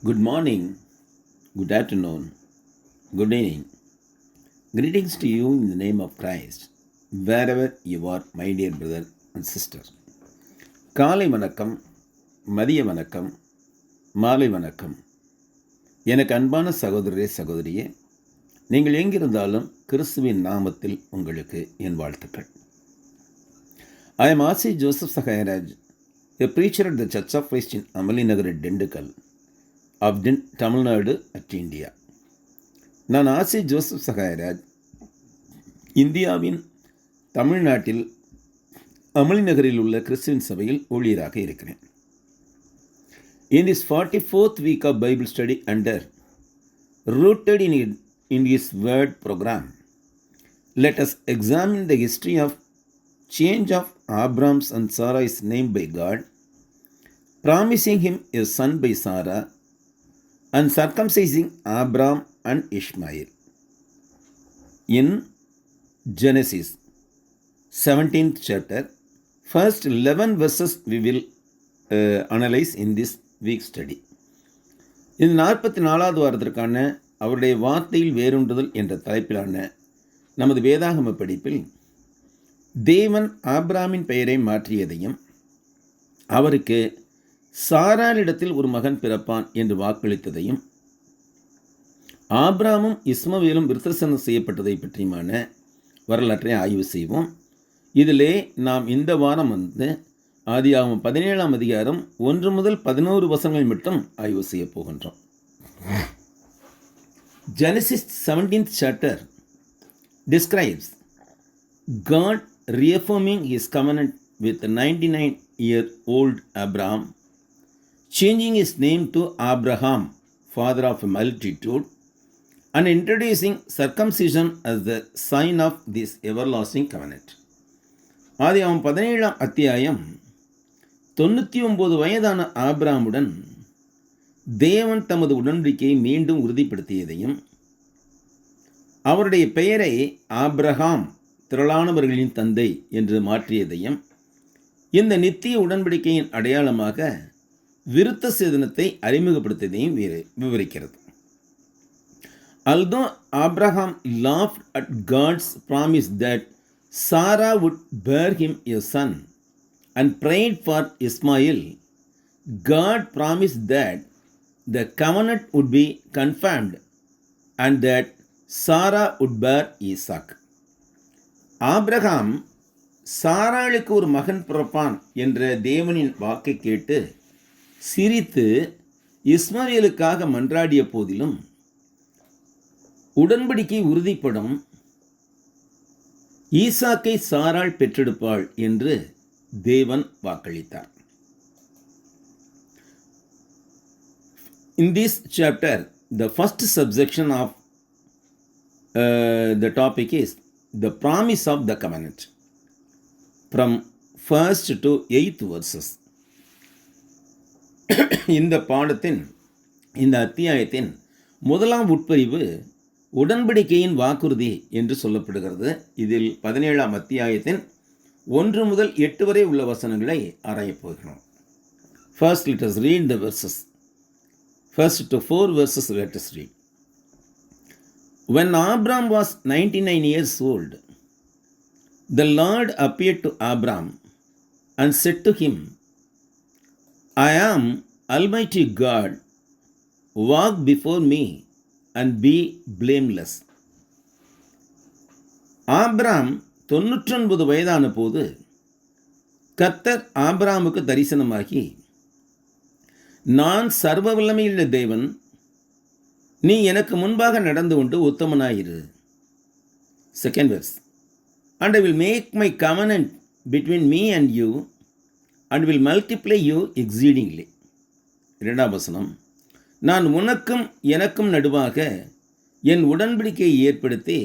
Good morning, good afternoon, good evening. Greetings to you in the name of Christ, wherever you are, my dear brother and sister. காலை வணக்கம், மதிய வணக்கம், மாலை வணக்கம். எனக்கு அன்பான சகோதரரே சகோதரியே, நீங்கள் எங்கிருந்தாலும் கிறிஸ்துவின் நாமத்தில் உங்களுக்கு என் வாழ்த்துக்கள். I am R.C. Joseph Sakayaraj, a preacher at the Church of Christ in Amali Nagar at Dindigul of Tamil Nadu at India. நான் ஆர்சி ஜோசப் சகாயராஜ், இந்தியாவின் தமிழ்நாட்டில் அமளி நகரில் உள்ள கிறிஸ்துவின் சபையில் ஊழியராக இருக்கிறேன். In this 44th week of Bible study under Rooted in His Word program, let us examine the history of change of Abraham's and Sarah's name by God, promising him a son by Sarah, and circumcising Abraham and Ishmael. In Genesis 17th chapter, first 11 verses we will analyze in this week study. இந்த 44வது வாரத்திற்கான அவருடைய வார்த்தையில் வேரூன்றுதல் என்ற தலைப்பிலான நமது வேதாகம படிப்பில் தேவன் ஆபிரகாமின் பெயரை மாற்றியதையும் அவருக்கு சாராளிடத்தில் ஒரு மகன் பிறப்பான் என்று வாக்களித்ததையும் ஆபிரகாமும் இஸ்மவேலும் விருத்தசேதனம் செய்யப்பட்டதை பற்றியுமான வரலாற்றை ஆய்வு செய்வோம். இதிலே நாம் இந்த வாரம் ஆதியாகமம் 17ஆம் அதிகாரம் 1 முதல் 11 வசனங்கள் மட்டும் ஆய்வு செய்ய போகின்றோம். Genesis 17th chapter describes God reaffirming his covenant with 99-year-old Abraham, changing his name to Abraham, father of a multitude, and introducing circumcision as the sign of this everlasting covenant. ஆதியாகமம் 17ஆம் அத்தியாயம் 99 வயதான ஆபிரகாமுடன் தேவன் தமது உடன்படிக்கையை மீண்டும் உறுதிப்படுத்தியதையும் அவருடைய பெயரை ஆபிரகாம், திரளானவர்களின் தந்தை என்று மாற்றியதையும் இந்த நித்திய உடன்படிக்கையின் அடையாளமாக விருத்த சேதனத்தை அறிமுகப்படுத்தியதையும் விவரிக்கிறது. Although Abraham laughed at God's promise that Sarah would bear him a son and prayed for Ishmael, God promised that the covenant would be confirmed and that Sarah would bear Isaac. ஆபிரகாம் சாராளுக்கு ஒரு மகன் பிறப்பான் என்ற தேவனின் வாக்கை கேட்டு சிரித்து இஸ்மவேலுக்காக மன்றாடிய போதிலும் உடன்படிக்கை உறுதிப்படும் ஈசாக்கை சாராள் பெற்றெடுப்பாள் என்று தேவன் வாக்களித்தார். In this chapter, the first subsection of the topic is the promise of the covenant, from 1st to 8th verses. இந்த பாடத்தின் இந்த அத்தியாயத்தின் முதலாம் உட்பிரிவு உடன்படிக்கையின் வாக்குறுதி என்று சொல்லப்படுகிறது. இதில் 17ஆம் அத்தியாயத்தின் 1 முதல் 8 வரை உள்ள வசனங்களை ஆராயப் போகிறோம். First, let us read the verses. First to 4 verses let us read. When Abram was 99 years old, the Lord appeared to Abram and said to him, I am Almighty God, walk before me and be blameless. Abram 99 வயதான போது கர்த்தர் ஆபிராமுக்கு தரிசனமாகி, நான் சர்வ வல்லமையுள்ள தேவன், நீ எனக்கு முன்பாக நடந்து கொண்டு உத்தமனாயிரு. Second verse. And I will make my covenant between me and you and will multiply you exceedingly. இரண்டாம் வசனம். நான் உனக்கும் எனக்கும் நடுவாக என் உடன்படிக்கையை ஏற்படுத்தி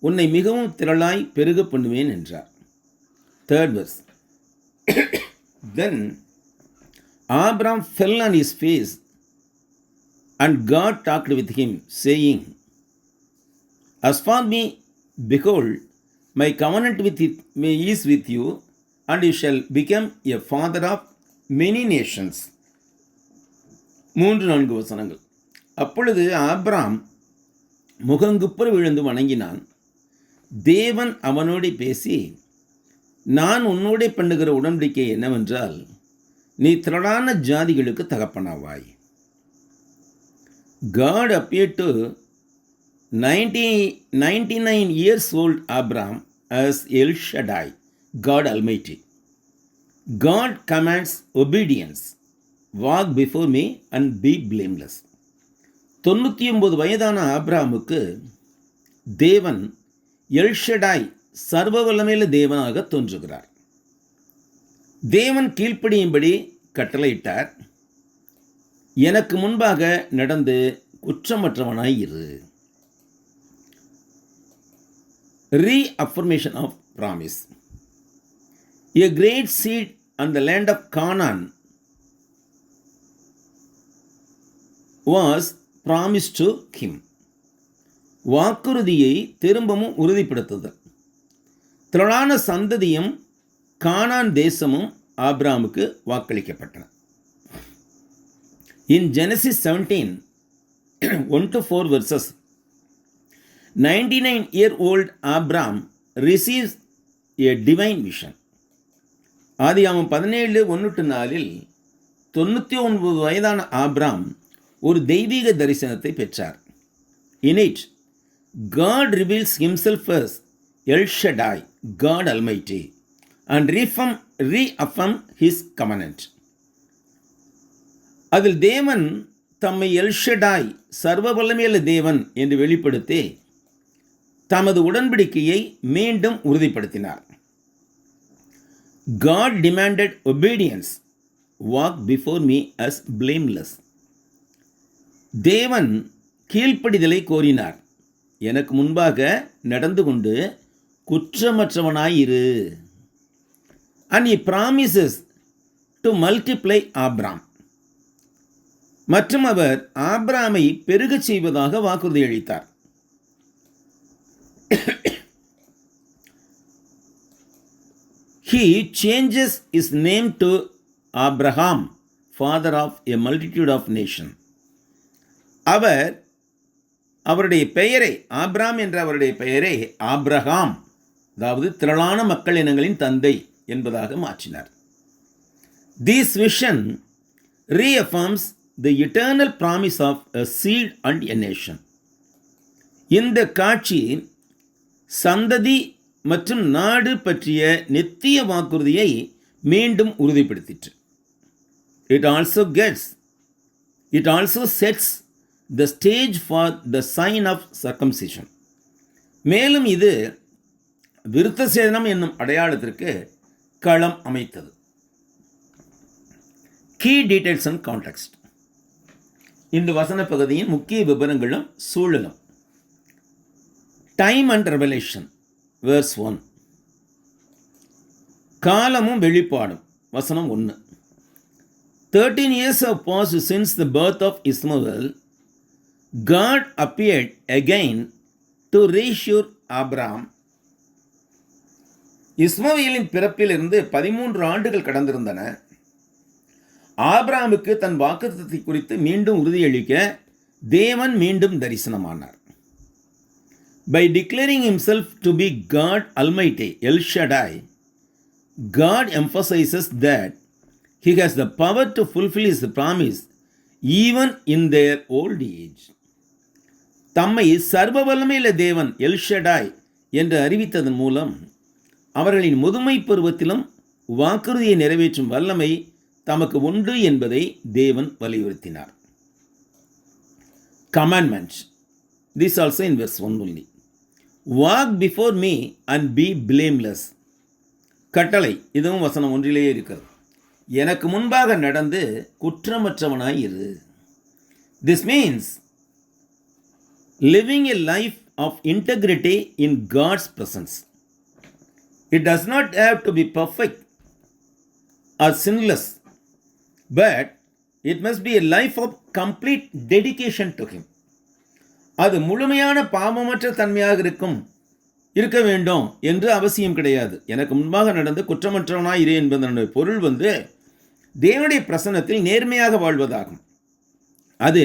உன்னை மிகவும் திரளாய் பெருக பண்ணுவேன் என்றார். Third verse. Then Abram fell on his face and God talked with him, saying, As for me, behold, my covenant is with you, and you shall become a father of many nations. 3-4 வசனங்கள். அப்பொழுது ஆபிராம் முகங்குப்புற விழுந்து வணங்கினான். தேவன் அவனோடு பேசி, நான் உன்னோடே பண்ணுகிற உடன்படிக்கை என்னவென்றால், நீ திரளான ஜாதிகளுக்கு தகப்பனாவாய். God appeared to 99 years old Abram as El Shaddai, God Almighty. God commands obedience. Walk before me and be blameless. 99 வயதான ஆபிரகாமுக்கு தேவன் எல்ஷடாய் சர்வ வல்லமையுள்ள தேவனாக தோன்றுகிறார். தேவன் கீழ்ப்படியும்படி கட்டளையிட்டார். எனக்கு முன்பாக நடந்து குற்றமற்றவனாய் இரு. Reaffirmation of promise. A great seed on the land of Canaan was promised to him. வாக்குறுதியை திரும்பவும் உறுதிப்படுத்துதல். திரளான சந்ததியும் கானான் தேசமும் ஆபிரகாமுக்கு வாக்களிக்கப்பட்டன. In Genesis 17, 1-4 verses, 99-year-old Abram receives a divine vision. ஆதியாகமம் 17:1-4 99 வயதான ஆபிராம் ஒரு தெய்வீக தரிசனத்தை பெற்றார். In it, God reveals himself as El Shaddai, God Almighty, and reaffirm his covenant. அதில் தேவன் தம்மை எல் ஷடாய் சர்வ வல்லமையுள்ள தேவன் என்று வெளிப்படுத்தி தமது உடன்படிக்கையை மீண்டும் உறுதிப்படுத்தினார். God demanded obedience. Walk before me as blameless. தேவன் கீழ்ப்படிதலை கோரினார். எனக்கு முன்பாக நடந்து கொண்டு குற்றமற்றவனாயிரு. And he promises to multiply Abram. மற்றும் அவர் ஆபிராமை பெருகச் செய்வதாக வாக்குறுதி அளித்தார். He changes his name to Abraham, father of a multitude of nations. அவருடைய பெயரை ஆபிராம் என்ற அவருடைய பெயரை ஆபிரகாம், அதாவது திரளான மக்கள் இனங்களின் தந்தை என்பதாக மாற்றினார். This vision reaffirms the eternal promise of a seed and a nation. இந்த காட்சி சந்ததி மற்றும் நாடு பற்றிய நித்திய வாக்குறுதியை மீண்டும் உறுதிப்படுத்திற்று. It also sets the stage for the sign of circumcision. மேலும் இது விருத்த சேதனம் என்னும் அடையாளத்திற்கு களம் அமைத்தது. Key details and context. இந்த வசன பகுதியின் முக்கிய விவரங்களும் சூழலும். Time and revelation, verse 1. காலமும் வெளிப்பாடும், வசனம் 1. 13 years have passed since the birth of Ishmael. God appeared again to reassure Abraham. இஸ்மவேலின் பிறப்பிலிருந்து 13 ஆண்டுகள் கடந்திருந்தன. ஆபிரகாமுக்கு தன் வாக்குத்தத்தத்தை குறித்து மீண்டும் உறுதியளிக்க தேவன் மீண்டும் தரிசனமானார். By declaring himself to be God Almighty, El Shaddai, God emphasizes that he has the power to fulfill his promise even in their old age. தம்மை சர்வ வல்லமையுள்ள தேவன் எல் ஷடாய் என்று அறிவித்ததன் மூலம் அவர்களின் முதுமை பருவத்திலும் வாக்குறுதியை நிறைவேற்றும் வல்லமை தமக்கு உண்டு என்பதை தேவன் வலியுறுத்தினார். Commandments. This also in verse 1 only. Walk before me and be blameless. கட்டளை, இதுவும் வசனம் 1 இருக்கிறது. எனக்கு முன்பாக நடந்து குற்றமற்றவனாய் இரு. This means living a life of integrity in God's presence. It does not have to be perfect or sinless, but it must be a life of complete dedication to him. அது முழுமையான பாவமற்ற தன்மையாக இருக்க வேண்டும் என்று அவசியம் கிடையாது. எனக்கு முன்பாக நடந்து குற்றமற்றவனாய் இரு என்பதனுடைய பொருள் தேவனுடைய பிரசன்னத்தில் நேர்மையாக வாழ்வதாகும். அது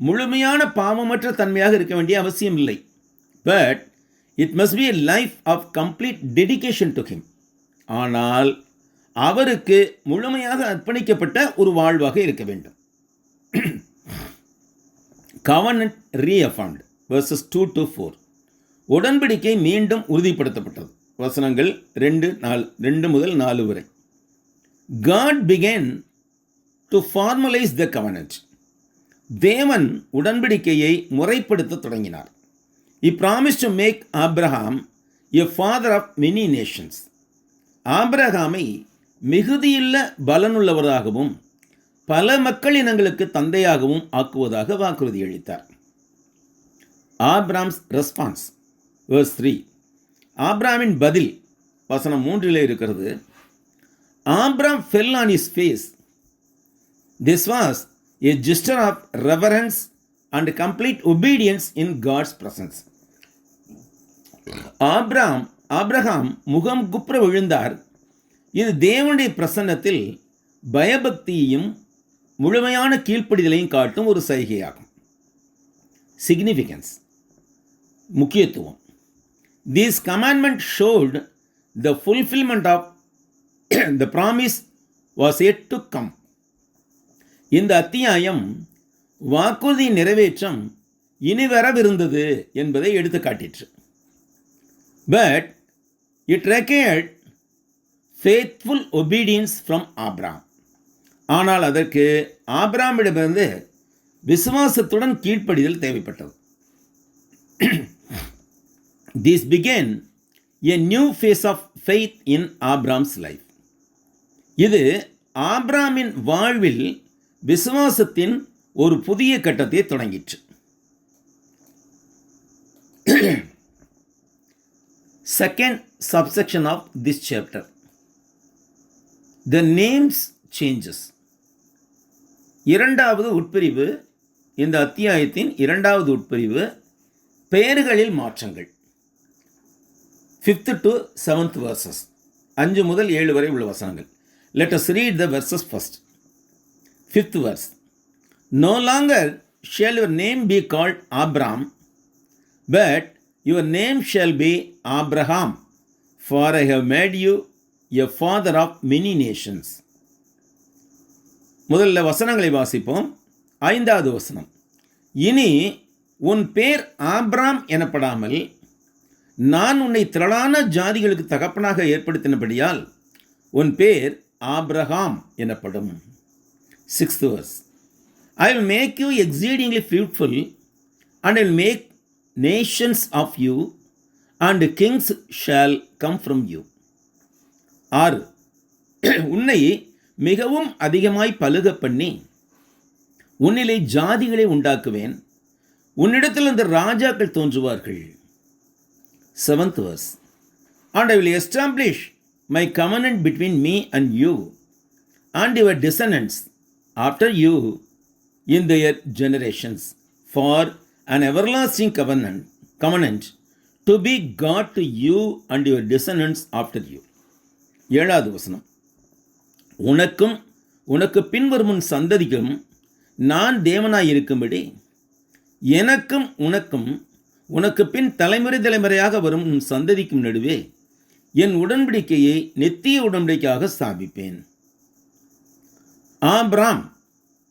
முழுமையான பாவமற்ற தன்மையாக இருக்க வேண்டிய அவசியம் இல்லை. But it must be a life of complete dedication to him. ஆனால் அவருக்கு முழுமையாக அர்ப்பணிக்கப்பட்ட ஒரு வாழ்வாக இருக்க வேண்டும். Covenant reaffirmed verses 2-4. உடன்படிக்கை மீண்டும் உறுதிப்படுத்தப்பட்டது. வசனங்கள் 2 முதல் 4 வரை. God began to formalize the covenant. தேவன் உடன்படிக்கையை முறைப்படுத்த தொடங்கினார். He promised to make Abraham a father of many nations. ஆபிரகாமை மிகுதியுள்ள பலனுள்ளவராகவும் பல மக்கள் இனங்களுக்கு தந்தையாகவும் ஆக்குவதாக வாக்குறுதி அளித்தார். Abrams response verse 3. ஆப்ராமின் பதில் வசனம் 3 இருக்கிறது. Abram fell on his face. This was a gesture of reverence and complete obedience in God's presence. Abraham முகம் குப்புற விழுந்தார். இது தேவனுடைய பிரசன்னத்தில் பயபக்தியையும் முழுமையான கீழ்ப்படிதலையும் காட்டும் ஒரு சைகையாகும். சிக்னிஃபிகன்ஸ், முக்கியத்துவம். This commandment showed the fulfillment of the promise was yet to come. இந்த அத்தியாயம் வாக்குறுதி நிறைவேற்றம் இனி வரவிருந்தது என்பதை எடுத்து காட்டிற்று. But it required faithful obedience from Abraham. ஆனால் அதற்கு ஆபிரகாமிடமிருந்து விசுவாசத்துடன் கீழ்ப்படிதல் தேவைப்பட்டது. This began a new phase of faith in Abraham's life. இது ஆபிரகாமின் வாழ்வில் விசுவாசத்தின் ஒரு புதிய கட்டத்தை தொடங்கிற்று. Second subsection of this chapter, the names changes. இரண்டாவது உட்பிரிவு, இந்த அத்தியாயத்தின் இரண்டாவது உட்பிரிவு, பெயர்களில் மாற்றங்கள். 5th to 7th verses, 5 முதல் 7 வரை உள்ள வசனங்கள். Let us read the verses first. 5th verse. No longer shall your name be called Abram, but your name shall be Abraham, for I have made you a father of many nations. முதல்ல வசனங்களை வாசிப்போம். 5வது வசனம். இனி உன் பேர் ஆபிராம் எனப்படாமல் நான் உன்னை திரளான ஜாதிகளுக்கு தகப்பனாக ஏற்படுத்தினபடியால் உன் பேர் ஆபிரகாம் எனப்படும். 6th verse. I will make you exceedingly fruitful, and I will make nations of you, and kings shall come from you. 6. உன்னை மிகவும் அதிகமாய் பலுக பண்ணி உன்னிலே ஜாதிகளை உண்டாக்குவேன், உன்னிடத்திலிருந்து ராஜாக்கள் தோன்றுவார்கள். 7th verse. And I will establish my covenant between me and you and your descendants after you in their generations, for an everlasting covenant to be God to you and your descendants after you. 7வது வசனம். உனக்கும் உனக்கு பின்வரும் உன் சந்ததிக்கும் நான் தேவனாய் இருக்கும்படி எனக்கும் உனக்கும் உனக்கு பின் தலைமுறையாக வரும் உன் சந்ததிக்கும் நடுவே என் உடன்படிக்கையை நித்திய உடன்படிக்கையாக ஸ்தாபிப்பேன். Abram,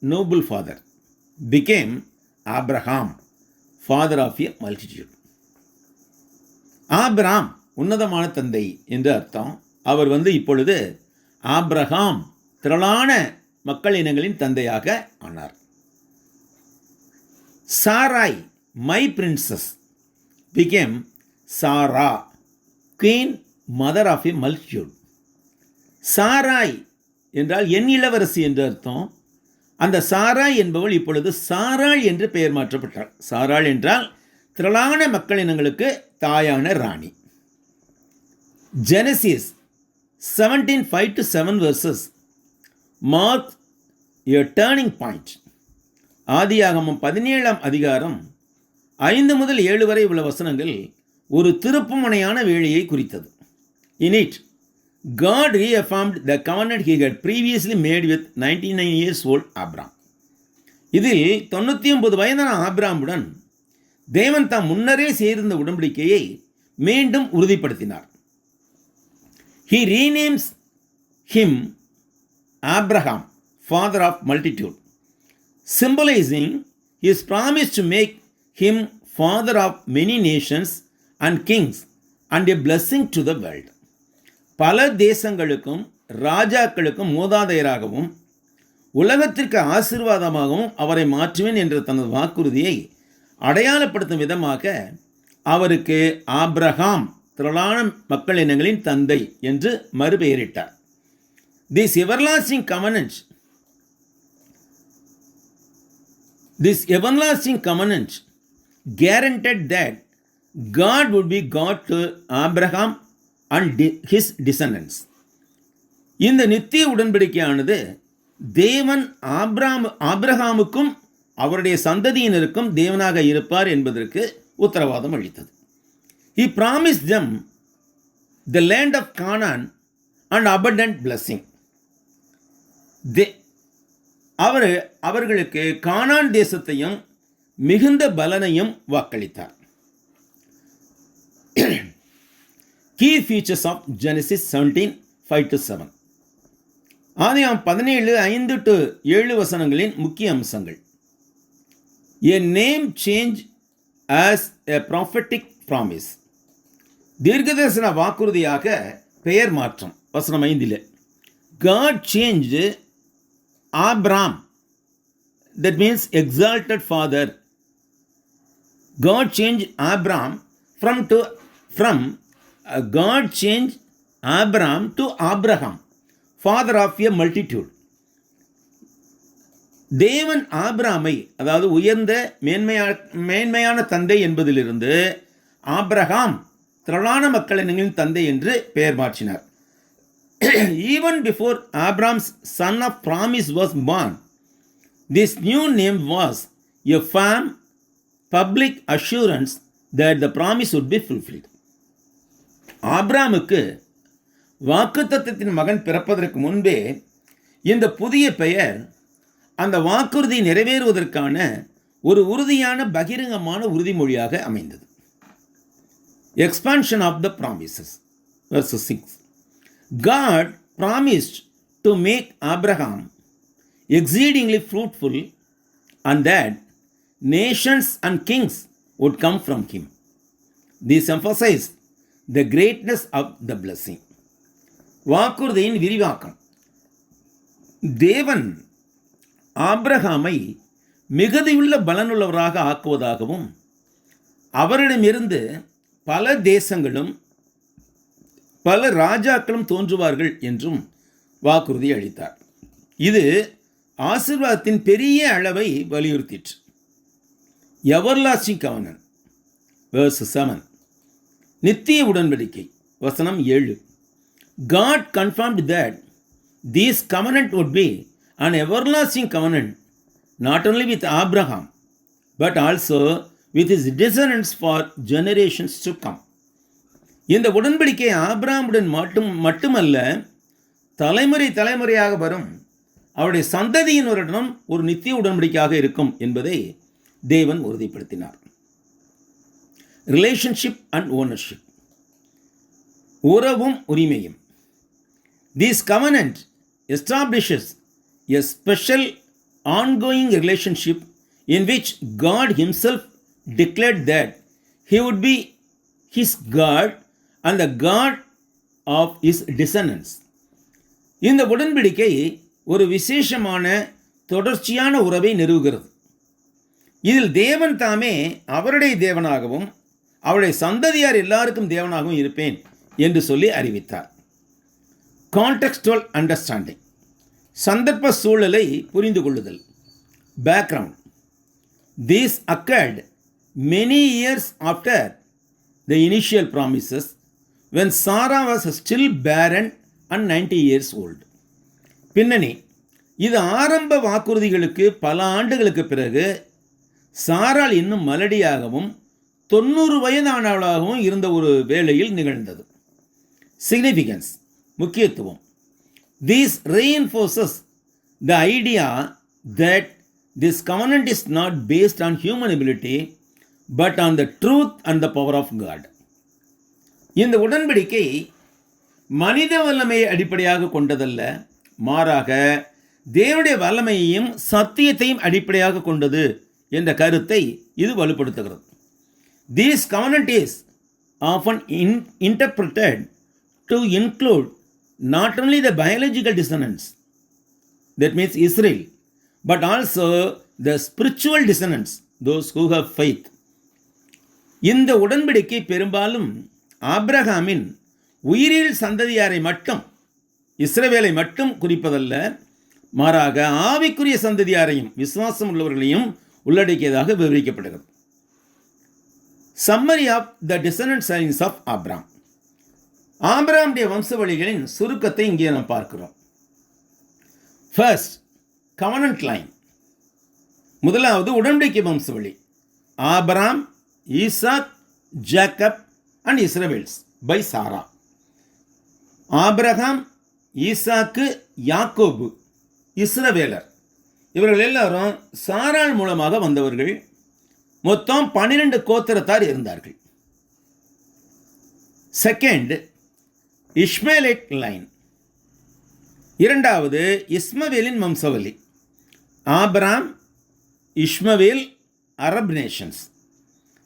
noble father, became Abraham, father of a multitude. Abram உன்னதமான தந்தை என்று அர்த்தம். அவர் இப்பொழுது ஆபிரகாம், திரளான மக்கள் இனங்களின் தந்தையாக ஆனார். Sarai, my princess, became Sarah, queen, mother of a multitude. Sarai என்றால் என் இளவரசி என்று அர்த்தம். அந்த சாராய் என்பவள் இப்பொழுது சாராள் என்று பெயர் மாற்றப்பட்டாள். சாராள் என்றால் திரளான மக்கள் இனங்களுக்கு தாயான ராணி. Genesis 17:5-7 verses mark a turning point. ஆதியாகமம் 17ஆம் அதிகாரம் 5 முதல் 7 வரை உள்ள வசனங்கள் ஒரு திருப்புமுனையான வேளையை குறித்தது. In it, God reaffirmed the covenant he had previously made with 99 years old Abraham. இதில் 99 வயதான ஆபிரகாமுடன் தேவன் தாம் முன்னரே செய்திருந்த உடன்படிக்கையை மீண்டும் உறுதிப்படுத்தினார். He renames him Abraham, father of multitude, symbolizing his promise to make him father of many nations and kings and a blessing to the world. பல தேசங்களுக்கும் ராஜாக்களுக்கும் மூதாதையராகவும் உலகத்திற்கு ஆசீர்வாதமாகவும் அவரை மாற்றுவேன் என்ற தனது வாக்குறுதியை அடையாளப்படுத்தும் விதமாக அவருக்கு ஆபிரகாம், திரளான மக்கள் இனங்களின் தந்தை என்று மறுபெயரிட்டார். This everlasting covenant guaranteed that God would be God to Abraham and his descendants. இந்த நித்திய உடன்படிக்கையானது தேவன் ஆபிரகாமுக்கும் அவருடைய சந்ததியினருக்கும் தேவனாக இருப்பார் என்பதற்கு உத்தரவாதம் அளித்தது. He promised them the land of Canaan and abundant blessing. அவர்களுக்கு கானான் தேசத்தையும் மிகுந்த பலனையும் வாக்களித்தார். Key features of Genesis 17:5-7. ஆதியாகமம் 17:5-7 வசனங்களின் முக்கிய அம்சங்கள். A name change as a prophetic promise. தீர்க்கதரிசன வாக்குறுதியாக பெயர் மாற்றம். வசனம் 5. God changed Abram, that means exalted father. God changed Abram God changed Abram to Abraham, father of a multitude. தேவன் ஆபிராமை, அதாவது உயர்ந்த மேன்மையான தந்தை என்பதிலிருந்து ஆபிரகாம், திரளான மக்களின் தந்தை என்று பெயர் மாற்றினார். Even before Abraham's son of promise was born, this new name was a firm public assurance that the promise would be fulfilled. ஆபிரகாமுக்கு வாக்குத்தத்தத்தின் மகன் பிறப்பதற்கு முன்பே இந்த புதிய பெயர் அந்த வாக்குறுதி நிறைவேறுவதற்கான ஒரு உறுதியான பகிரங்கமான உறுதிமொழியாக அமைந்தது. Expansion of the promises. Verse 6. God promised to make Abraham exceedingly fruitful and that nations and kings would come from him. This emphasized the greatness of the blessing. வாக்குறுதியின் விரிவாக்கம். தேவன் ஆபிரகாமை மிகுதியுள்ள பலனுள்ளவராக ஆக்குவதாகவும் அவரிடமிருந்து பல தேசங்களும் பல ராஜாக்களும் தோன்றுவார்கள் என்றும் வாக்குறுதி அளித்தார். இது ஆசீர்வாதத்தின் பெரிய அளவை வலியுறுத்திற்று. Everlasting covenant. verse 7. நித்திய உடன்படிக்கை. வசனம் 7. God confirmed that this covenant would be an everlasting covenant not only with Abraham but also with his descendants for generations to come. இந்த உடன்படிக்கை ஆபிரகாமுடன் மட்டுமல்ல, தலைமுறையாக வரும் அவருடைய சந்ததியினருடனும் ஒரு நித்திய உடன்படிக்கையாக இருக்கும் என்பதை தேவன் உறுதிப்படுத்தினார். Relationship and ownership. உறவும் உரிமையும். This covenant establishes a special ongoing relationship in which God himself declared that he would be his God and the God of his descendants. இந்த உடன்படிக்கை ஒரு விசேஷமான தொடர்ச்சியான உறவை நிறுவுகிறது. இதில் தேவன் தாமே அவருடைய தேவனாகவும் அவருடைய சந்ததியார் எல்லாருக்கும் தேவனாகவும் இருப்பேன் என்று சொல்லி அறிவித்தார். Contextual understanding. சந்தர்ப்ப சூழலை புரிந்து கொள்ளுதல். Background. This occurred many years after the initial promises when Sarah was still barren and 90 years old. பின்னணி. இது ஆரம்ப வாக்குறுதிகளுக்கு பல ஆண்டுகளுக்கு பிறகு சாராள் இன்னும் மலடியாகவும் 90 வயதானவளாகவும் இருந்த ஒரு வேளையில் நிகழ்ந்தது. சிக்னிஃபிகன்ஸ். முக்கியத்துவம். This reinforces the idea that This covenant is not based on human ability, but on the truth and the power of God. இந்த உடன்படிக்கை மனித வல்லமையை அடிப்படையாக கொண்டதல்ல, மாறாக தேவனுடைய வல்லமையையும் சத்தியத்தையும் அடிப்படையாக கொண்டது என்ற கருத்தை இது வலுப்படுத்துகிறது. This covenant is often interpreted to include not only the biological descendants, that means Israel, but also the spiritual descendants, those who have faith. இந்த உடன்படிக்கை பெரும்பாலும் ஆபிரகாமின் உயிரியல் சந்ததியாரை மட்டும், இஸ்ரவேலை மட்டும் குறிப்பதல்ல, மாறாக ஆவிக்குரிய சந்ததியாரையும் விசுவாசம் உள்ளவர்களையும் உள்ளடக்கியதாக விவரிக்கப்படுகிறது. Summary of the descendants of Abram. ஆபிரகாமுடைய வம்சவழிகளின் சுருக்கத்தை இங்கே நாம் பார்க்கிறோம். First, covenant line. முதலாவது உடன்படிக்கை வம்சவழி. Abraham, Isaac, Jacob and Israels by Sarah. ஆபிரகாம், ஈசாக்கு, யாக்கோபு, இஸ்ரவேலர், இவர்கள் எல்லாரும் சாராள் மூலமாக வந்தவர்கள். மொத்தம் 12 கோத்திரத்தார் இருந்தார்கள். Second, Ishmaelite line. இரண்டாவது, இஸ்மவேலின் வம்சவழி. Abraham, Ishmael, Arab nations.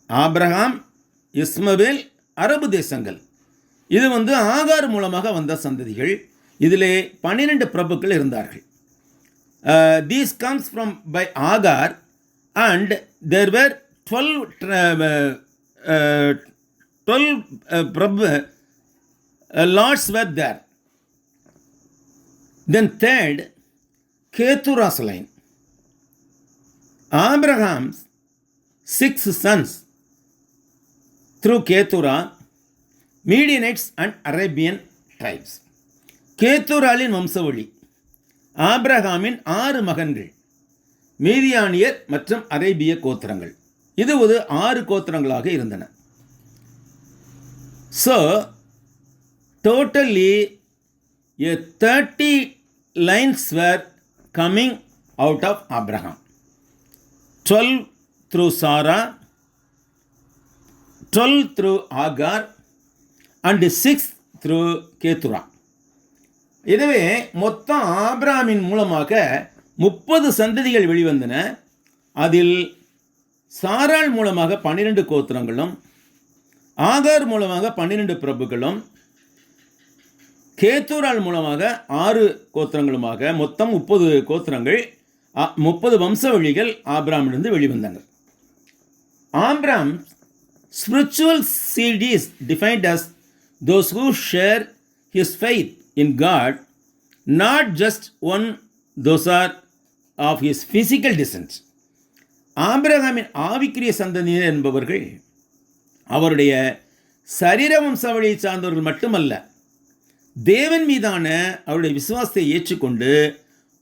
ஆபிரகாம், இஸ்மவேல், அரபு தேசங்கள். இது ஆகார் மூலமாக வந்த சந்ததிகள். இதிலே 12 பிரபுக்கள் இருந்தார்கள். These comes from by Agar, and there were 12 lords were there. Then third, Keturah's line. Abraham's 6 sons through Keturah, Midianites and Arabian tribes. கேத்துராலின் வம்சவழி. ஆபிரகாமின் 6 மகன்கள், மீதியானியர் மற்றும் அரேபிய கோத்திரங்கள். இது 6 கோத்திரங்களாக இருந்தன. So totally 30 lines were coming out of Abraham. 12 through Sarah, 12 through Hagar and 6 through Keturah. எனவே மொத்தம் ஆபிரகாமின் மூலமாக 30 சந்ததிகள் வெளிவந்தன. அதில் சாராள் மூலமாக 12 கோத்திரங்களும், ஆகார் மூலமாக 12 பிரபுக்களும், கேத்தூரால் மூலமாக 6 கோத்திரங்களுமாக மொத்தம் 30 கோத்திரங்கள், 30 வம்சவழிகள் ஆபிரகாமிலிருந்து வெளிவந்தாங்க. Abraham spiritual seed is defined as those who share his faith in God, not just those are of his physical descent. ஆபிரகாமின் ஆவிக்குரிய சந்ததியினர் என்பவர்கள் அவருடைய சரீர வம்சாவளியை சார்ந்தவர்கள் மட்டுமல்ல, தேவன் மீதான அவருடைய விசுவாசத்தை ஏற்றுக்கொண்டு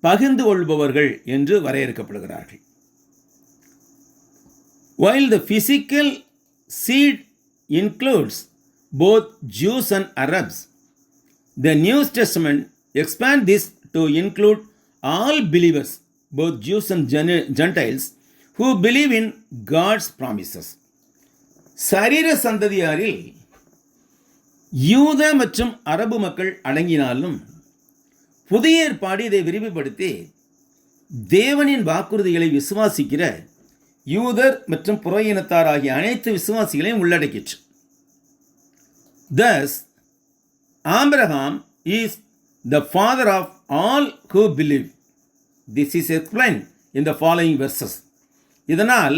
பகிர்ந்து கொள்பவர்கள் என்று வரையறுக்கப்படுகிறார்கள். While the physical seed includes both Jews and Arabs, the New Testament expands this to include all believers, both Jews and Gentiles, who believe in God's promises. சரீர சந்ததியாரில் யூத மற்றும் அரபு மக்கள் அடங்கினாலும் புதிய ஏற்பாடு இதை விரிவுபடுத்தி தேவனின் வாக்குறுதிகளை விசுவாசிக்கிற யூதர் மற்றும் புற இனத்தார் ஆகிய அனைத்து விசுவாசிகளையும் உள்ளடக்கிற்று. Thus, Abraham is the father of all who believe. This is explained in the following verses. இதனால்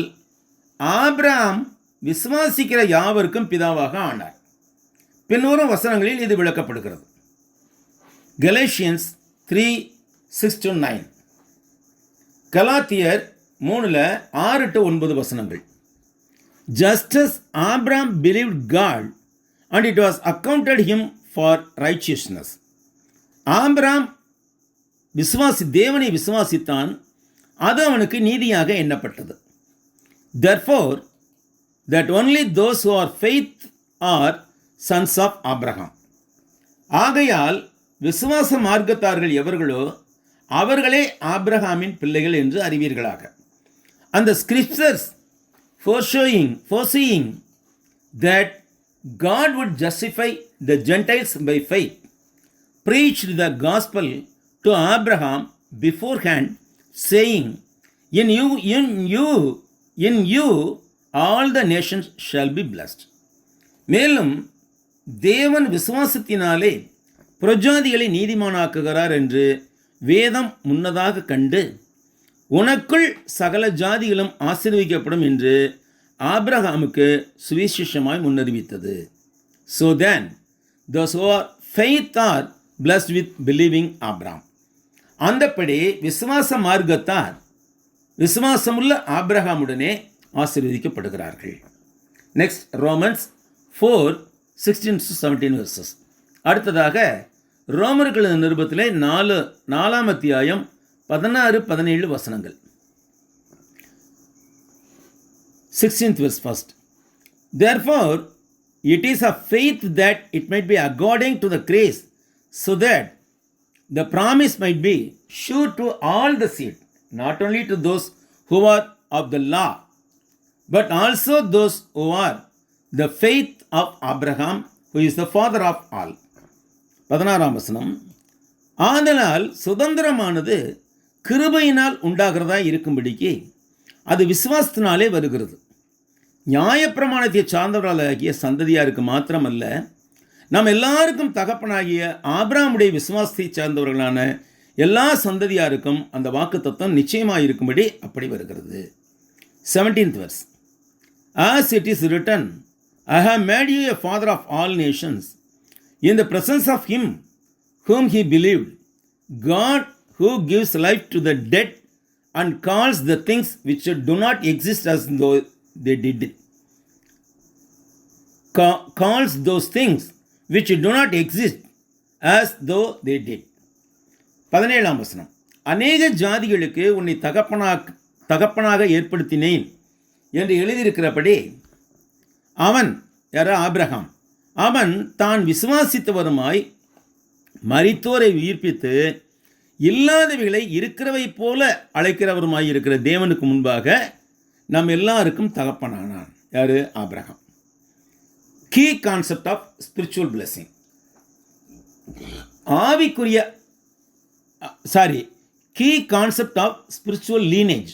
ஆபிரகாம் விசுவாசிக்கிற யாவருக்கும் பிதாவாக ஆனார். பின்வரும் வசனங்களில் இது விளக்கப்படுகிறது. கலேஷியன்ஸ் 3:6-9, கலாத்தியர் 3:6-9 வசனங்கள். Just as Abraham believed God and it was accounted him for righteousness. Abraham தேவனை விசுவாசித்தான், அது அவனுக்கு நீதியாக எண்ணப்பட்டது. Therefore, that only those who are faith are sons of Abraham. ஆகையால் விசுவாச மார்க்கத்தார்கள் எவர்களோ அவர்களே ஆபிரகாமின் பிள்ளைகள் என்று அறிவீர்களாக. And the scriptures foreseeing that God would justify the Gentiles by faith, preached the gospel to Abraham beforehand, saying, in you all the nations shall be blessed. மேலும் தேவன் விசுவாசத்தினாலே புறஜாதிகளை நீதிமானாக்குகிறார் என்று வேதம் முன்னதாக கண்டு, உனக்குள் சகல ஜாதிகளும் ஆசீர்வதிக்கப்படும் என்று ஆபிரகாமுக்கு சுவிசேஷமாய் முன்னறிவித்தது. So then, those who are faith are blessed with believing Abraham. அந்தப்படி விசுவாச மார்க்கத்தார் விசுவாசமுள்ள ஆபிரகாமுடனே ஆசீர்வதிக்கப்படுகிறார்கள். Next, Romans 4:16-17 verses. அடுத்ததாக ரோமர்கள் நிருபத்திலே 4ஆம் அத்தியாயம் 16-17 வசனங்கள். 16th verse first. Therefore, it is of faith that it might be according to the grace, so that the promise might be sure to all the seed, not only to those who are of the law, but also those who are the faith of Abraham, who is the father of all. 16ஆம் வசனம். ஆதலால் சுதந்திரமானது கிருபையினால் உண்டாகிறதா இருக்கும்படிக்கு அது விசுவாசத்தினாலே வருகிறது. நியாயப்பிரமாணத்தை சார்ந்தவர்களாகிய சந்ததியாருக்கு மாத்திரமல்ல, நாம் எல்லாருக்கும் தகப்பனாகிய ஆபிரகாமுடைய விசுவாசத்தை சார்ந்தவர்களான எல்லா சந்ததியாருக்கும் அந்த வாக்குத்தத்தம் நிச்சயமாக இருக்கும்படி அப்படி வருகிறது. 17th verse. As it is written, I have made you a father of all nations, in the presence of him whom he believed, God who gives life to the dead and calls the things which do not exist as though they did. Calls those things which do not exist as though they did. 17ஆம் வசனம். அநேக ஜாதிகளுக்கு உன்னை தகப்பனாக ஏற்படுத்தினேன் என்று எழுதியிருக்கிறபடி, அவன் Abraham, அவன் தான் விசுவாசித்தவருமாய் மரித்தோரை உயிர்ப்பித்து இல்லாதவைகளை இருக்கிறவை போல அழைக்கிறவருமாய் இருக்கிற தேவனுக்கு முன்பாக நம் எல்லாருக்கும் தகப்பனானான். யாரு? Abraham. Key concept of spiritual blessing. Key concept of spiritual lineage.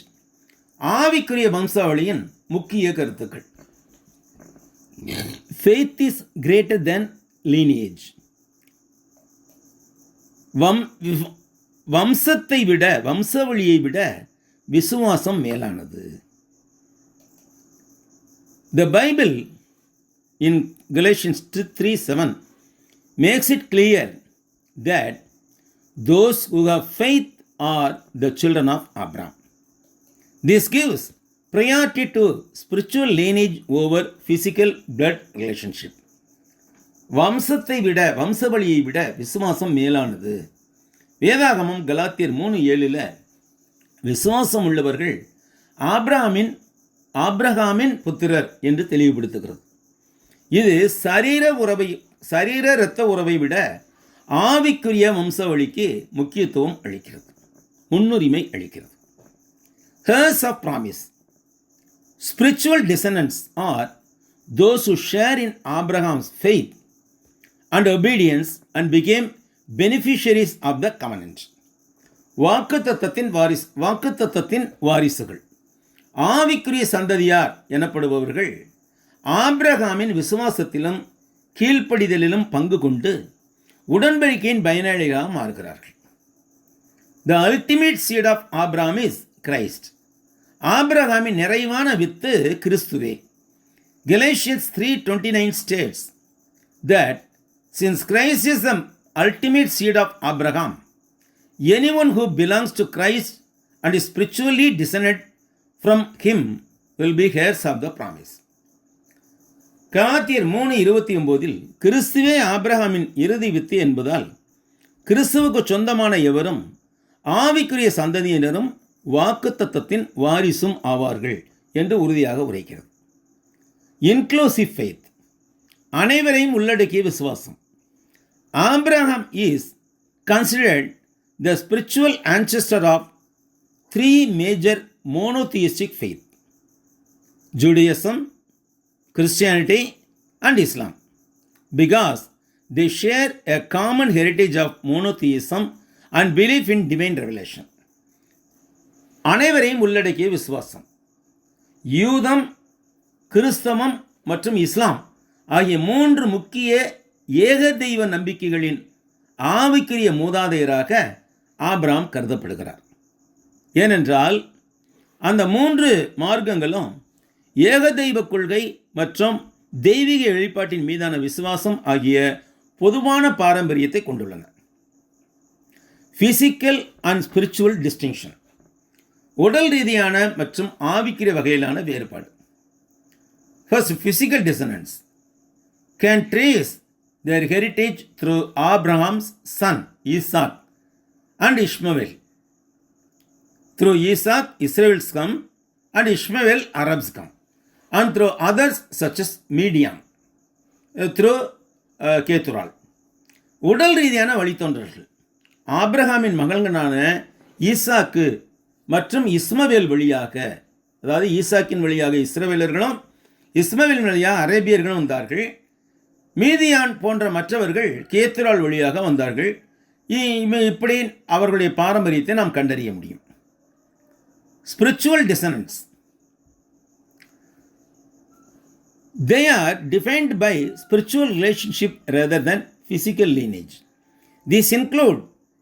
ஆவிக்குரிய வம்சாவளியின் முக்கிய கருத்துக்கள். Faith is greater than lineage. வம்சவழியை விட விசுவாசம் மேலானது. The Bible in Galatians 3:7 makes it clear that those who have faith are the children of Abraham. This gives priority to spiritual lineage over physical blood relationship. வம்சவழியை விட விசுவாசம் மேலானது. வேதாகமம் கலாத்தியர் 3:7 விசுவாசம் உள்ளவர்கள் ஆபிரகாமின் புத்திரர் என்று தெளிவுபடுத்துகிறது. இது சரீர இரத்த உறவை விட ஆவிக்குரிய வம்சவழிக்கு முக்கியத்துவம் அளிக்கிறது, முன்னுரிமை அளிக்கிறது. Heirs of promise. Spiritual descendants are those who share in Abraham's faith and obedience and became beneficiaries of the covenant. வாக்குத்தத்தத்தின் வாரிசுகள். ஆவிக்குரிய சந்ததியார் எனப்படுபவர்கள் ஆபிரகாமின் விசுவாசத்திலும் கீழ்ப்படிதலிலும் பங்கு கொண்டு உடன்படிக்கையின் பயனாளிகளாக மாறுகிறார்கள். The ultimate seed of Abraham is Christ. ஆபிரகாமின் நிறைவான வித்து கிறிஸ்துவே. Galatians 3:29 states that since Christ is the ultimate seed of Abraham, anyone who belongs to Christ and is spiritually descended from him will be heirs of the promise. கலாத்தியர் 3:29 கிறிஸ்துவே ஆபிரகாமின் இறுதி with என்பதால் கிறிஸ்துவுக்கு சொந்தமான எவரும் ஆவிக்குரிய சந்ததியினரும் வாக்குத்தத்தத்தின் வாரிசும் ஆவார்கள் என்று உறுதியாக உரைக்கிறது. Inclusive faith. அனைவரையும் உள்ளடக்கிய விசுவாசம். Abraham is considered the spiritual ancestor of 3 major monotheistic faith: Judaism, Christianity, and Islam, because they share a common heritage of monotheism and belief in divine revelation. அனைவரையும் உள்ளடக்கிய விசுவாசம். யூதம், கிறிஸ்தவம் மற்றும் இஸ்லாம் ஆகிய 3 முக்கிய ஏக தெய்வ நம்பிக்கைகளின் ஆவிக்குரிய மூதாதையராக ஆபிரகாம் கருதப்படுகிறார். ஏனென்றால் அந்த 3 மார்க்கங்களும் ஏக தெய்வ கொள்கை மற்றும் தெய்வீக வெளிப்பாட்டின் மீதான விசுவாசம் ஆகிய பொதுவான பாரம்பரியத்தை கொண்டுள்ளன. பிசிக்கல் அண்ட் ஸ்பிரிச்சுவல் டிஸ்டிங்ஷன்: உடல் ரீதியான மற்றும் ஆவிக்குரிய வகையிலான வேறுபாடு. First, physical descendants can trace their heritage through Abraham's son Isaac and Ishmael. Through Isaac, Israelites come, and Ishmael, Arabs come, and through others such as Midian, through Ketural. உடல் ரீதியான வழித்தோன்றல்கள் ஆபிரகாமின் மகன்களான ஈசாக்கு மற்றும் இஸ்மவேல் வழியாக, அதாவது ஈசாக்கின் வழியாக இஸ்ரவேலர்களும் இஸ்மவேல் வழியாக அரேபியர்களும் வந்தார்கள். மீதியான் போன்ற மற்றவர்கள் கேத்துரால் வழியாக வந்தார்கள். இப்படி அவர்களுடைய பாரம்பரியத்தை நாம் கண்டறிய முடியும். Spiritual descendants: they are defined by spiritual relationship rather than physical lineage. These include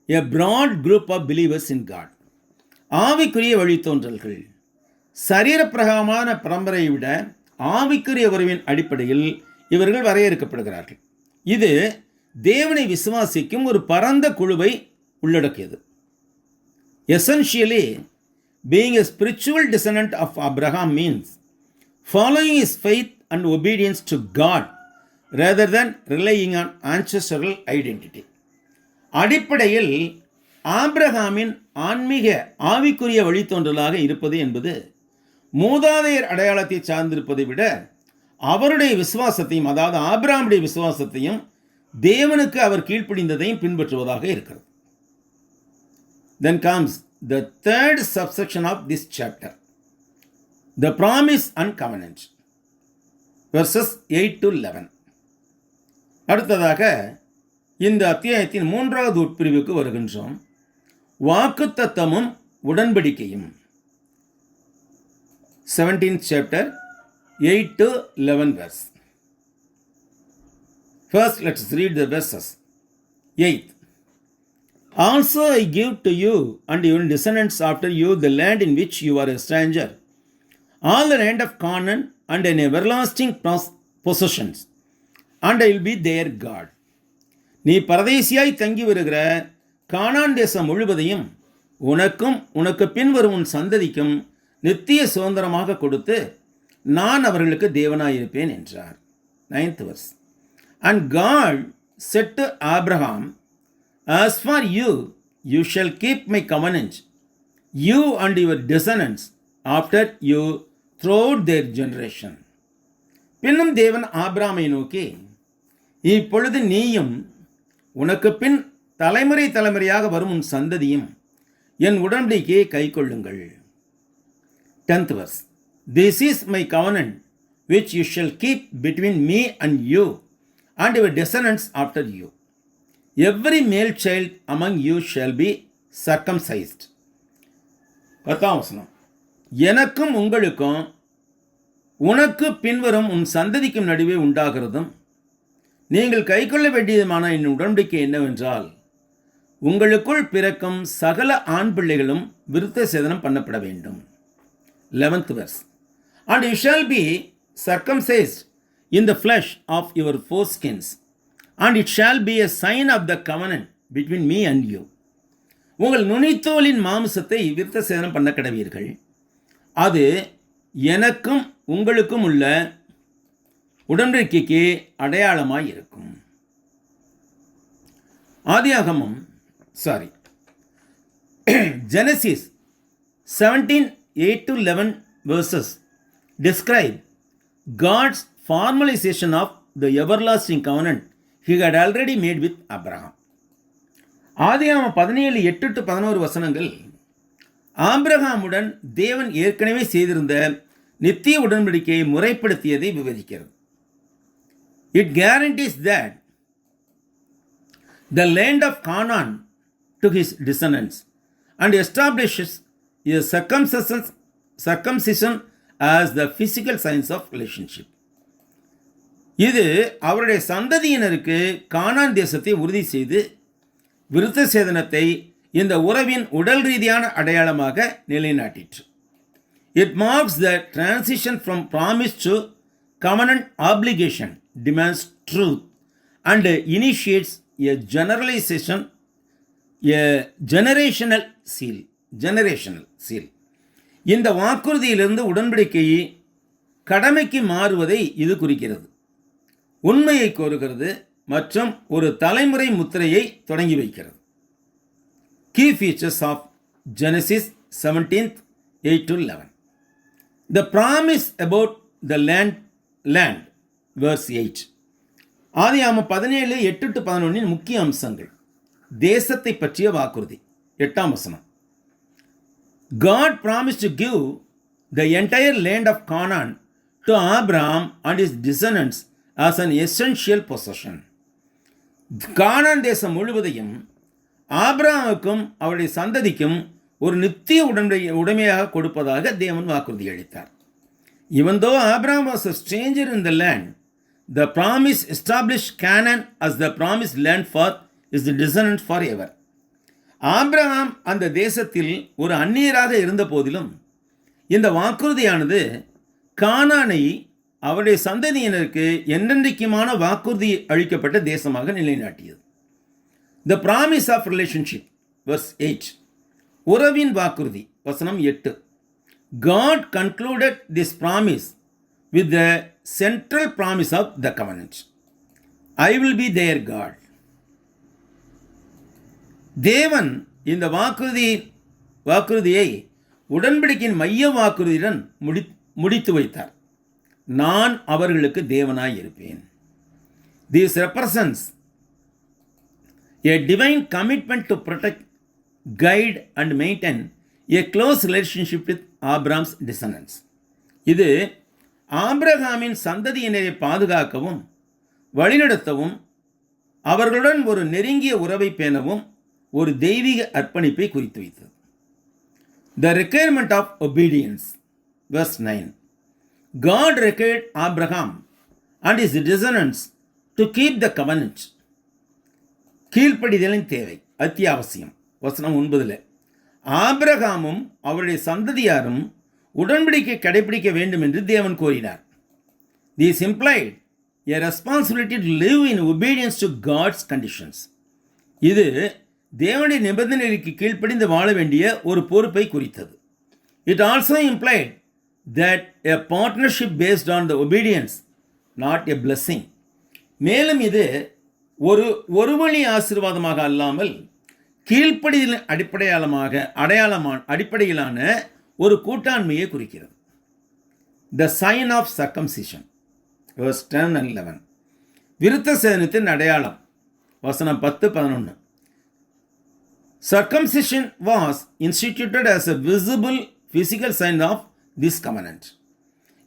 a broad group of believers in God. ஆவிக்குரிய வழித்தோன்றல்கள் சரீரப்பிரகாரமான பரம்பரையை விட ஆவிக்குரிய உறவின் அடிப்படையில் இவர்கள் வரையறுக்கப்படுகிறார்கள். இது தேவனை விசுவாசிக்கும் ஒரு பரந்த குழுவை உள்ளடக்கியது. Essentially, being a spiritual descendant of Abraham means following his faith and obedience to God rather than relying on ancestral identity. அடிப்படையில் ஆபிரகாமின் ஆன்மீக ஆவிக்குரிய வழித்தோன்றலாக இருப்பது என்பது மூதாதையர் அடையாளத்தை சார்ந்திருப்பதை விட அவருடைய விசுவாசத்தையும், அதாவது ஆபிரகாமுடைய விசுவாசத்தையும் தேவனுக்கு அவர் கீழ்ப்படிந்ததையும் பின்பற்றுவதாக இருக்கிறது. Then comes the third subsection of this chapter, the promise and covenant, verses 8 to 11. அடுத்ததாக இந்த அத்தியாயத்தின் 3வது உட்பிரிவுக்கு வருகின்றோம். வாக்குத்தத்தமும் உடன்படிக்கையும். 17th chapter, 8 to 11 verse. First, let's read the verses. 8. Also I give to you and your descendants after you the land in which you are a stranger, all the land of Canaan, and an everlasting possessions, and I will be their God. நீ பரதேசியாய் தங்கி வருகிற கானான் தேசம் முழுவதையும் உனக்கும் உனக்கு பின்வரும் உன் சந்ததிக்கும் நித்திய சுதந்திரமாக கொடுத்து நான் அவர்களுக்கு தேவனாயிருப்பேன் என்றார். 9th verse. And God said to Abraham, as for you, you shall keep my covenant, you and your descendants after you throughout their generation. பின்னும் தேவன் ஆபிரகாமை நோக்கி, இப்பொழுது நீயும் உனக்கு பின் தலைமுறை தலைமுறையாக வரும் உன் சந்ததியும் என் உடன்படிக்கையை கைக்கொள்ளுங்கள். 10th verse. This is my covenant which you shall keep between me and you and your descendants after you. Every male child among you shall be circumcised. 10th வசனம். எனக்கும் உங்களுக்கும் உனக்கு பின்வரும் உன் சந்ததிக்கும் நடுவே உண்டாகிறதும் நீங்கள் கைக்கொள்ள வேண்டியதுமான என் உடன்படிக்கை என்னவென்றால், உங்களுக்குள் பிறக்கும் சகல ஆண் பிள்ளைகளும் விருத்த சேதனம் பண்ணப்பட வேண்டும். 11th verse. And you shall be circumcised in the flesh of your foreskins, and it shall be a sign of the covenant between me and you. உங்கள் நுனித்தோலின் மாம்சத்தை விருத்த சேதனம் பண்ண கடவீர்கள். அது எனக்கும் உங்களுக்கும் உள்ள உடன்படிக்கைக்கு அடையாளமாய் இருக்கும். ஆதியாகமம் Genesis 17:8 to 11 verses describe God's formalization of the everlasting covenant he had already made with Abraham. ஆதியாகமம் 17:8 to 11 வசனங்கள் ஆபிரகாமுடன் தேவன் ஏற்கனவே செய்திருந்த நித்திய உடன்படிக்கையை முறைப்படுத்தியதை விவரிக்கிறது. It guarantees that the land of Canaan to his descendants and establishes a circumcision as the physical signs of relationship. இது அவருடைய சந்ததியினருக்கு கானான் தேசத்தை உறுதி செய்து விருத்த சேதனத்தை இந்த உறவின் உடல் ரீதியான அடையாளமாக நிலைநாட்டிற்று. It marks the transition from promise to covenant obligation, demands truth, and initiates a generational seal. இந்த வாக்குறுதியிலிருந்து உடன்படிக்கையை கடமைக்கு மாறுவதை இது குறிக்கிறது, உண்மையை கோருகிறது மற்றும் ஒரு தலைமுறை முத்திரையை தொடங்கி வைக்கிறது. Key features of Genesis 17, 8-11. The promise about the land, verse 8. ஆதியாகமம் 17, 8-11 முக்கிய அம்சங்கள். தேசத்தை பற்றிய வாக்குறுதி, 8ஆம் வசனம். God promised to give the entire land of Canaan to Abraham and his descendants as an essential possession. கானான் தேசம் முழுவதையும் ஆபிரகாமுக்கும் அவருடைய சந்ததிக்கும் ஒரு நித்திய உடைமையாக கொடுப்பதாக தேவன் வாக்குறுதி அளித்தார். Even though Abraham was a stranger in the land, the promise established Canaan as the promised land for his descendants forever. Abraham அந்த தேசத்தில் ஒரு அந்நியராக இருந்த போதிலும் இந்த வாக்குறுதியானது கானானை அவருடைய சந்ததியினருக்கு என்றென்றைக்குமான வாக்குறுதி அளிக்கப்பட்ட தேசமாக நிலைநாட்டியது. The promise of relationship, verse 8. உறவின் வாக்குறுதி, வசனம் 8. God concluded this promise with the central promise of the covenant. I will be their God. தேவன் இந்த வாக்குறுதியை உடன்படிக்கையின் மைய வாக்குறுதியுடன் முடித்து வைத்தார். நான் அவர்களுக்கு தேவனாய் இருப்பேன். This represents a divine commitment to protect, guide and maintain a close relationship with Abraham's descendants. இது ஆபிரகாமின் சந்ததியினரை பாதுகாக்கவும் வழிநடத்தவும் அவர்களுடன் ஒரு நெருங்கிய உறவை பேணவும் ஒரு தெய்வீக அர்ப்பணிப்பை குறித்து வைத்தது. The requirement of obedience, verse 9. God required Abraham and his descendants to keep the covenant. கீழ்ப்படிதலின் தேவை அத்தியாவசியம், வசனம் 9. ஆபிரகாமும் அவருடைய சந்ததியாரும் உடன்படிக்கை கடைபிடிக்க வேண்டும் என்று தேவன் கோரினார். This implied a responsibility to live in obedience to God's conditions. இது தேவனுடைய நிபந்தனைகளுக்கு கீழ்ப்படிந்து வாழ வேண்டிய ஒரு பொறுப்பை குறித்தது. It also implied that a partnership based on the obedience, not a blessing. மேலும் இது ஒரு வழி ஆசீர்வாதமாக அல்லாமல் கீழ்ப்படிதலின் அடிப்படையிலான ஒரு கூட்டாண்மையை குறிக்கிறது. The sign of circumcision, verse 10 and 11. விருத்த சேதனத்தின் அடையாளம், வசனம் 10-11. Circumcision was instituted as a visible physical sign of this covenant.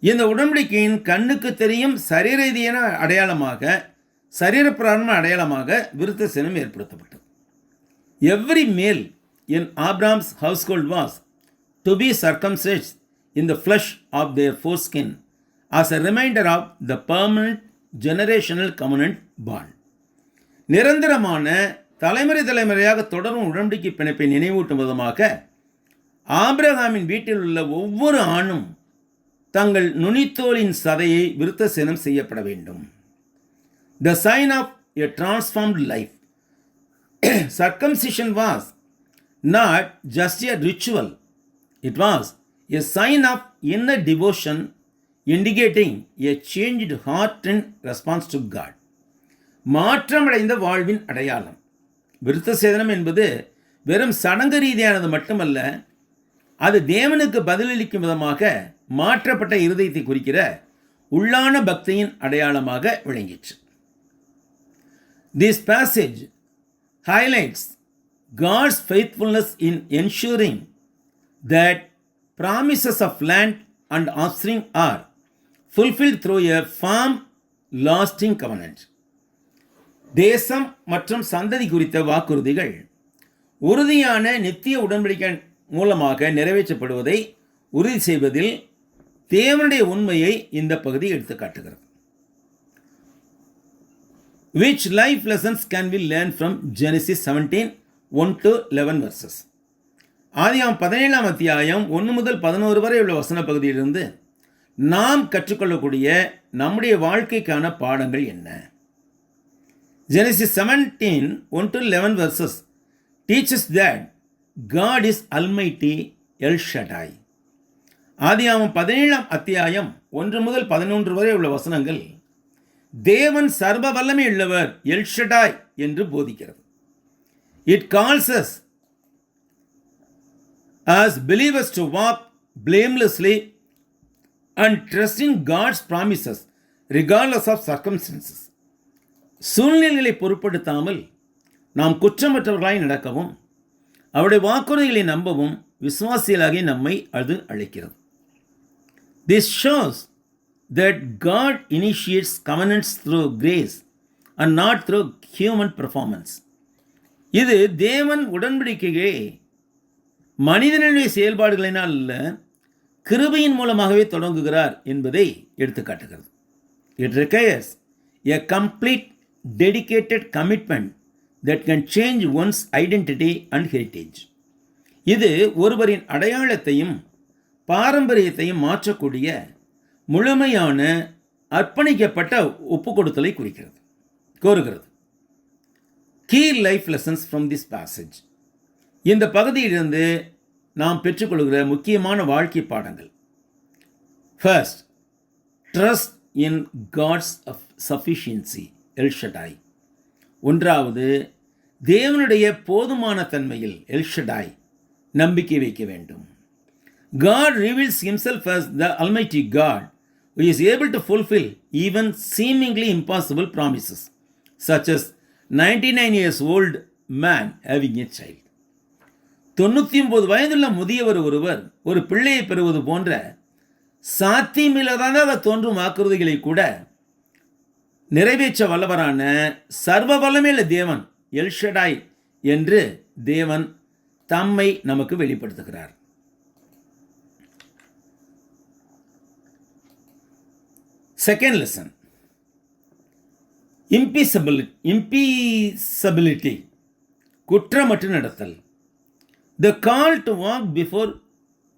இந்த உடன்படிக்கையின் கண்ணுக்கு தெரியும் சரீரரீதியான சரீரப்பிரகாரமான அடையாளமாக விருத்த சேதனம் ஏற்படுத்தப்பட்டது. Every male in Abraham's household was to be circumcised in the flesh of their foreskin as a reminder of the permanent generational covenant bond. நிரந்தரமான தலைமுறையாக தொடரும் உடன்படிக்கை பிணைப்பை நினைவூட்டும் விதமாக ஆபிரகாமின் வீட்டில் உள்ள ஒவ்வொரு ஆணும் தங்கள் நுனித்தோலின் சதையை விருத்த சேதனம் செய்யப்பட வேண்டும். The sign of a transformed life. Circumcision was not just a ritual, it was a sign of inner devotion indicating a changed heart in response to God. மாற்றமடைந்த வாழ்வின் அடையாளம். விருத்த சேதனம் என்பது வெறும் சடங்கு ரீதியானது மட்டுமல்ல, அது தேவனுக்கு பதிலளிக்கும் விதமாக மாற்றப்பட்ட இருதயத்தை குறிக்கிற உள்ளான பக்தியின் அடையாளமாக விளங்கிற்று. This passage highlights God's faithfulness in ensuring that promises of land and offspring are fulfilled through a firm, lasting covenant. தேசம் மற்றும் சந்ததி குறித்த வாக்குறுதிகள் உறுதியான நித்திய உடன்படிக்கை மூலமாக நிறைவேற்றப்படுவதை உறுதி செய்வதில் தேவனுடைய உண்மையை இந்த பகுதி எடுத்து காட்டுகிறது. Which life lessons can we learn from Genesis 17, 1-11 verses? ஆதியாகமம் 17 அத்தியாயம் 1 முதல் 11 வரை உள்ள வசன பகுதியிலிருந்து நாம் கற்றுக்கொள்ளக்கூடிய நம்முடைய வாழ்க்கைக்கான பாடங்கள் என்ன? Genesis 17, 1-11 verses teaches that God is Almighty El Shaddai. ஆதியாகமம் 17 அத்தியாயம் 1 முதல் 11 வரை உள்ள வசனங்கள் தேவன் சர்வ வல்லமை உள்ளவர் எல் ஷடாய் என்று போதிக்கிறது. It calls us as believers to walk blamelessly and trust in God's promises regardless of circumstances. சூழ்நிலைகளை பொருட்படுத்தாமல் நாம் குற்றமற்றவர்களாய் நடக்கவும் அவருடைய வாக்குறுதிகளை நம்பவும் விசுவாசிகளாகி நம்மை அது அழைக்கிறது. This shows that God initiates covenants through grace and not through human performance. இது தேவன் உடன்படிக்கையை மனிதனுடைய செயல்பாடுகளினால் அல்ல கிருபையின் மூலமாகவே தொடங்குகிறார் என்பதை எடுத்துக்காட்டுகிறது. It requires a complete dedicated commitment that can change one's identity and heritage. இது ஒருவரின் அடையாளத்தையும் பாரம்பரியத்தையும் மாற்றக்கூடிய முழுமையான அர்ப்பணிக்கப்பட்ட ஒப்புக்கொடுத்தலை கோருகிறது. Key life lessons from this passage. இந்த பகுதியிலிருந்து நாம் பெற்றுக்கொள்கிற முக்கியமான வாழ்க்கை பாடங்கள். First, trust in God's sufficiency, El Shaddai. ஒன்றாவது, தேவனுடைய போதுமான தன்மையில் எல் ஷடாய் நம்பிக்கை வைக்க வேண்டும். God reveals himself as the Almighty God who is able to fulfill even seemingly impossible promises, such as 99 years old man having a child. 99 வயதுள்ள முதியவர் ஒருவர் ஒரு பிள்ளையை பெறுவது போன்ற சாத்தியமில்லாததாக தோன்றும் வாக்குறுதிகளை கூட நிறைவேற்ற வல்லவரான சர்வ வல்லமையுள்ள தேவன் எல் ஷடாய் என்று தேவன் தம்மை நமக்கு வெளிப்படுத்துகிறார். Second lesson, impeccability, குற்றமற்ற நடத்தல். The call to walk before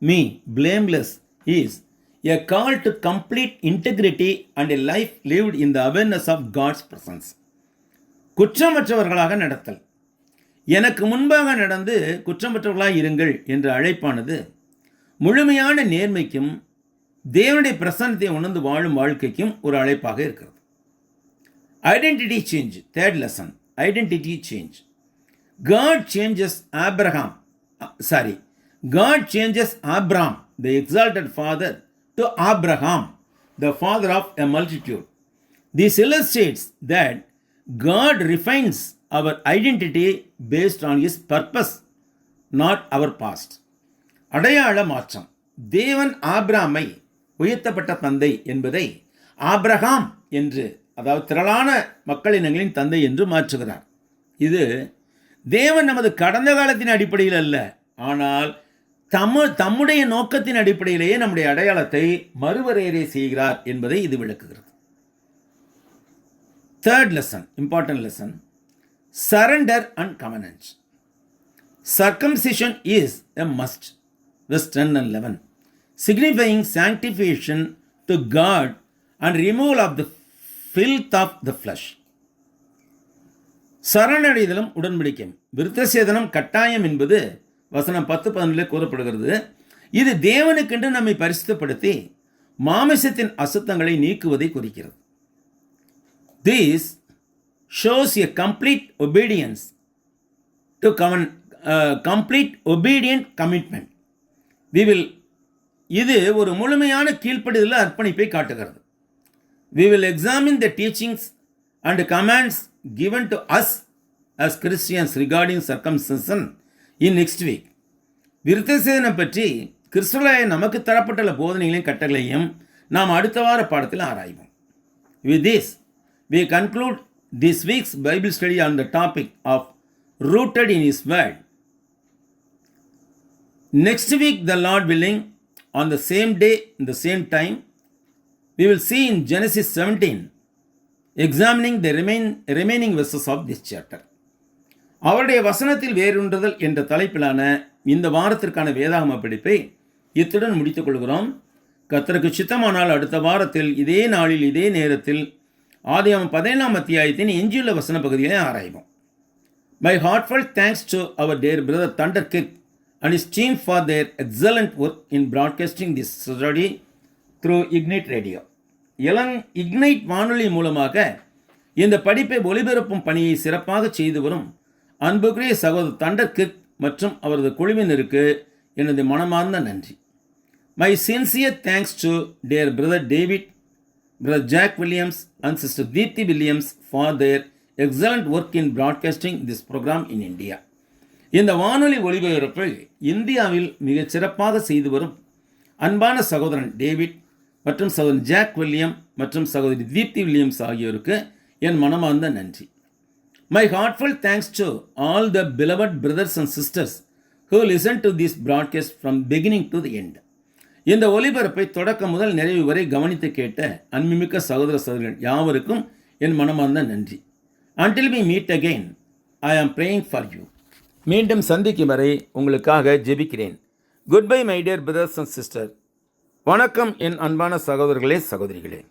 me blameless is a call to complete integrity and a life lived in the awareness of God's presence. குற்றமற்றவர்களாக நடத்தல். எனக்கு முன்பாக நடந்து குற்றமற்றவர்களாக இருங்கள் என்ற அழைப்பானது முழுமையான நேர்மைக்கும் தேவனுடைய பிரசன்னத்தை உணர்ந்து வாழும் வாழ்க்கைக்கும் ஒரு அழைப்பாக இருக்கிறது. Identity change. Third lesson, identity change. God changes Abraham, the exalted father, to Abraham, the father of a multitude. This illustrates that God refines our identity based on his purpose, not our past. அடையாள மாற்றம். தேவன் ஆபிரகாமை உயர்த்தப்பட்ட தந்தை என்பதை Abraham என்று, அதாவது திரளான மக்களினங்களின் தந்தை என்று மாற்றுகிறார். இது தேவன் நமது கடந்த காலத்தின் அடிப்படையில் அல்ல, ஆனால் தம்முடைய நோக்கத்தின் அடிப்படையிலேயே நம்முடைய அடையாளத்தை மறுவரையறை செய்கிறார் என்பதை இது விளக்குகிறது. Third lesson, important lesson, surrender and covenant. Circumcision is a must, verse 10 and 11, signifying sanctification to God and removal of the filth of the flesh. சரணடைதலும் உடன்படிக்கை. விருத்த சேதனம் கட்டாயம் என்பது வசனம் 10-11 கூறப்படுகிறது. இது தேவனுக்கென்று நம்மை பரிசுத்தப்படுத்தி மாமிசத்தின் அசுத்தங்களை நீக்குவதை குறிக்கிறது. This shows a complete obedience to complete obedient commitment. இது ஒரு முழுமையான கீழ்ப்படிதல் அர்ப்பணிப்பை காட்டுகிறது. We will examine the teachings and commands given to us as Christians regarding circumcision in next week. விருத்தசேதனை பற்றி கிறிஸ்துவாய நமக்கு தரப்பட்டுள்ள போதனைகளையும் கட்டளையும் நாம் அடுத்த வார பாடத்தில் ஆராய்வோம். With this, we conclude this week's Bible study on the topic of rooted in His Word. Next week, the Lord willing, on the same day, in the same time, we will see in Genesis 17, examining the remaining verses of this chapter. அவருடைய வசனத்தில் வேரூன்றுதல் என்ற தலைப்பிலான இந்த வாரத்திற்கான வேதாகம படிப்பை இத்துடன் முடித்துக் கொள்கிறோம். கர்த்தருக்கு சித்தமானால் அடுத்த வாரத்தில் இதே நாளில் இதே நேரத்தில் ஆதியாகமம் 17ஆம் அத்தியாயத்தின் எஞ்சியுள்ள வசன பகுதிகளை ஆராய்வோம். My heartfelt thanks to our dear brother Thunder Kirk and his team for their excellent work in broadcasting this study through Ignite Radio. Ignite வானொலி மூலமாக இந்த படிப்பை ஒளிபரப்பும் பணியை சிறப்பாக செய்து வரும் அன்புக்குரிய சகோதரர் தண்டர் கிர்க் மற்றும் அவரது குழுவினருக்கு எனது மனமார்ந்த நன்றி. My sincere thanks to dear brother David, brother Jack Williams and sister Deepti Williams for their excellent work in broadcasting this programme in India. இந்த வானொலி ஒளிபரப்பை இந்தியாவில் மிகச் சிறப்பாக செய்து வரும் அன்பான சகோதரன் டேவிட் மற்றும் சகோதரன் ஜாக் வில்லியம் மற்றும் சகோதரி தீப்தி வில்லியம்ஸ் ஆகியோருக்கு என் மனமார்ந்த நன்றி. My heartfelt thanks to all the beloved brothers and sisters who listened to this broadcast from beginning to the end. இந்த ஒலிபரப்பை தொடக்கம் முதல் நிறைவு வரை கவனித்து கேட்ட அன்புமிக்க சகோதர சகோதரர்கள் யாவருக்கும் என் மனமார்ந்த நன்றி. Until we meet again, I am praying for you. மீண்டும் சந்திக்கும் வரை உங்களுக்காக ஜெபிக்கிறேன். Goodbye my dear brothers and sisters. வணக்கம் என் அன்பான சகோதரர்களே சகோதரிகளே.